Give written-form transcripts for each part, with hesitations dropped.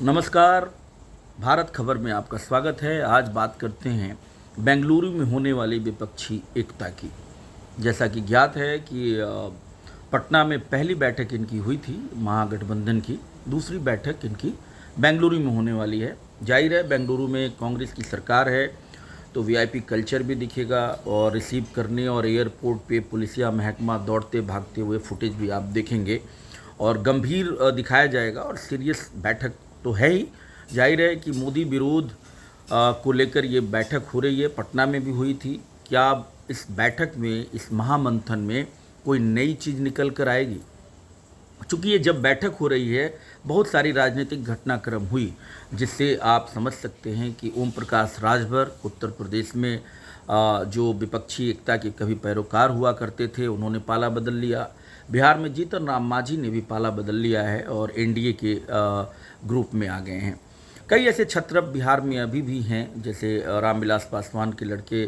नमस्कार। भारत खबर में आपका स्वागत है। आज बात करते हैं बेंगलुरु में होने वाली विपक्षी एकता की। जैसा कि ज्ञात है कि पटना में पहली बैठक इनकी हुई थी महागठबंधन की, दूसरी बैठक इनकी बेंगलुरु में होने वाली है। जाहिर है बेंगलुरु में कांग्रेस की सरकार है तो वीआईपी कल्चर भी दिखेगा और रिसीव करने और एयरपोर्ट पे पुलिसिया महकमा दौड़ते भागते हुए फुटेज भी आप देखेंगे और गंभीर दिखाया जाएगा और सीरियस बैठक तो है ही। जाहिर है कि मोदी विरोध को लेकर ये बैठक हो रही है, पटना में भी हुई थी। क्या इस बैठक में, इस महामंथन में कोई नई चीज़ निकल कर आएगी? चूँकि ये जब बैठक हो रही है, बहुत सारी राजनीतिक घटनाक्रम हुई जिससे आप समझ सकते हैं कि ओम प्रकाश राजभर उत्तर प्रदेश में जो विपक्षी एकता के कभी पैरोकार हुआ करते थे, उन्होंने पाला बदल लिया। बिहार में जीतन राम मांझी ने भी पाला बदल लिया है और एनडीए के ग्रुप में आ गए हैं। कई ऐसे छत्रप बिहार में अभी भी हैं, जैसे रामविलास पासवान के लड़के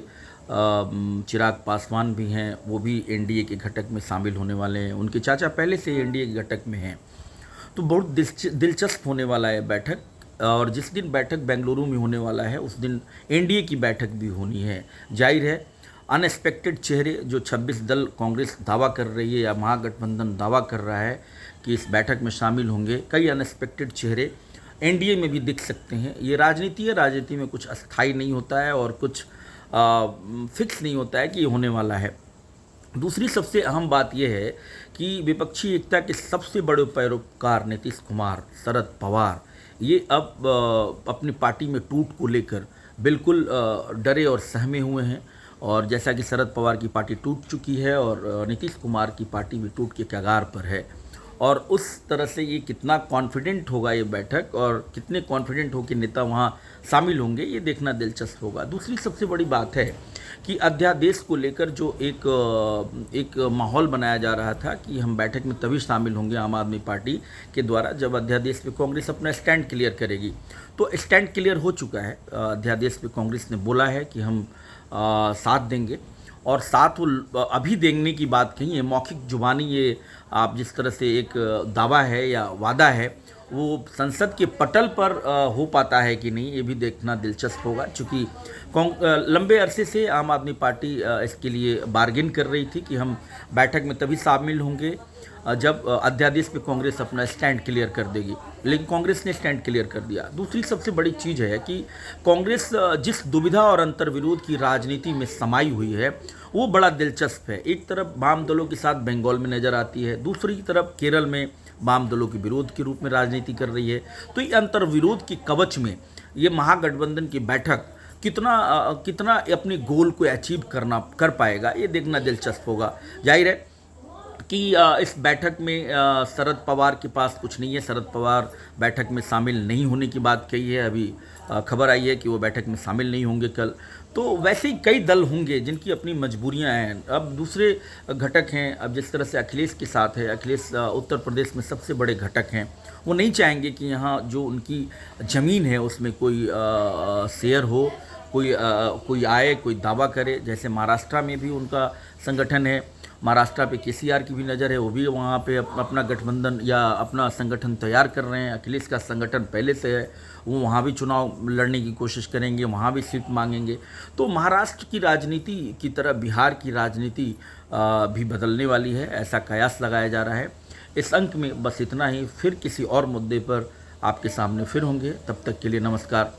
चिराग पासवान भी हैं, वो भी एनडीए के घटक में शामिल होने वाले हैं। उनके चाचा पहले से एनडीए के घटक में हैं। तो बहुत दिलचस्प होने वाला है बैठक। और जिस दिन बैठक बेंगलुरु में होने वाला है उस दिन एनडीए की बैठक भी होनी है। जाहिर है अनएक्सपेक्टेड चेहरे जो 26 दल कांग्रेस दावा कर रही है या महागठबंधन दावा कर रहा है कि इस बैठक में शामिल होंगे, कई अनएक्सपेक्टेड चेहरे एनडीए में भी दिख सकते हैं। ये राजनीति है, राजनीति में कुछ अस्थायी नहीं होता है और कुछ फिक्स नहीं होता है कि ये होने वाला है। दूसरी सबसे अहम बात यह है कि विपक्षी एकता के सबसे बड़े पैरोकार नीतीश कुमार, शरद पवार, ये अब अपनी पार्टी में टूट को लेकर बिल्कुल डरे और सहमे हुए हैं। और जैसा कि शरद पवार की पार्टी टूट चुकी है और नीतीश कुमार की पार्टी भी टूट के कगार पर है, और उस तरह से ये कितना कॉन्फिडेंट होगा ये बैठक और कितने कॉन्फिडेंट हो कि नेता वहाँ शामिल होंगे, ये देखना दिलचस्प होगा। दूसरी सबसे बड़ी बात है कि अध्यादेश को लेकर जो एक माहौल बनाया जा रहा था कि हम बैठक में तभी शामिल होंगे आम आदमी पार्टी के द्वारा जब अध्यादेश पे कांग्रेस अपना स्टैंड क्लियर करेगी। तो स्टैंड क्लियर हो चुका है। अध्यादेश पे कांग्रेस ने बोला है कि हम साथ देंगे और साथ वो अभी देने की बात कही है, मौखिक जुबानी ये आप जिस तरह से एक दावा है या वादा है वो संसद के पटल पर हो पाता है कि नहीं, ये भी देखना दिलचस्प होगा। चूँकि लंबे अरसे से आम आदमी पार्टी इसके लिए बार्गेन कर रही थी कि हम बैठक में तभी शामिल होंगे जब अध्यादेश पे कांग्रेस अपना स्टैंड क्लियर कर देगी, लेकिन कांग्रेस ने स्टैंड क्लियर कर दिया। दूसरी सबसे बड़ी चीज़ है कि कांग्रेस जिस दुविधा और अंतर्विरोध की राजनीति में समाई हुई है वो बड़ा दिलचस्प है। एक तरफ वाम दलों के साथ बंगाल में नज़र आती है, दूसरी तरफ केरल में वाम दलों के विरोध के रूप में राजनीति कर रही है। तो ये अंतर्विरोध के कवच में ये महागठबंधन की बैठक कितना अपने गोल को अचीव कर पाएगा, ये देखना दिलचस्प होगा। जाहिर है कि इस बैठक में शरद पवार के पास कुछ नहीं है। शरद पवार बैठक में शामिल नहीं होने की बात कही है। अभी खबर आई है कि वो बैठक में शामिल नहीं होंगे कल। तो वैसे ही कई दल होंगे जिनकी अपनी मजबूरियां हैं। अब दूसरे घटक हैं, अब जिस तरह से अखिलेश के साथ है, अखिलेश उत्तर प्रदेश में सबसे बड़े घटक हैं, वो नहीं चाहेंगे कि यहाँ जो उनकी ज़मीन है उसमें कोई शेयर हो, कोई आए, कोई दावा करे। जैसे महाराष्ट्र में भी उनका संगठन है, महाराष्ट्र पे केसीआर की भी नज़र है, वो भी वहाँ पे अपना गठबंधन या अपना संगठन तैयार कर रहे हैं। अखिलेश का संगठन पहले से है, वो वहाँ भी चुनाव लड़ने की कोशिश करेंगे, वहाँ भी सीट मांगेंगे। तो महाराष्ट्र की राजनीति की तरह बिहार की राजनीति भी बदलने वाली है, ऐसा कयास लगाया जा रहा है। इस अंक में बस इतना ही, फिर किसी और मुद्दे पर आपके सामने फिर होंगे। तब तक के लिए नमस्कार।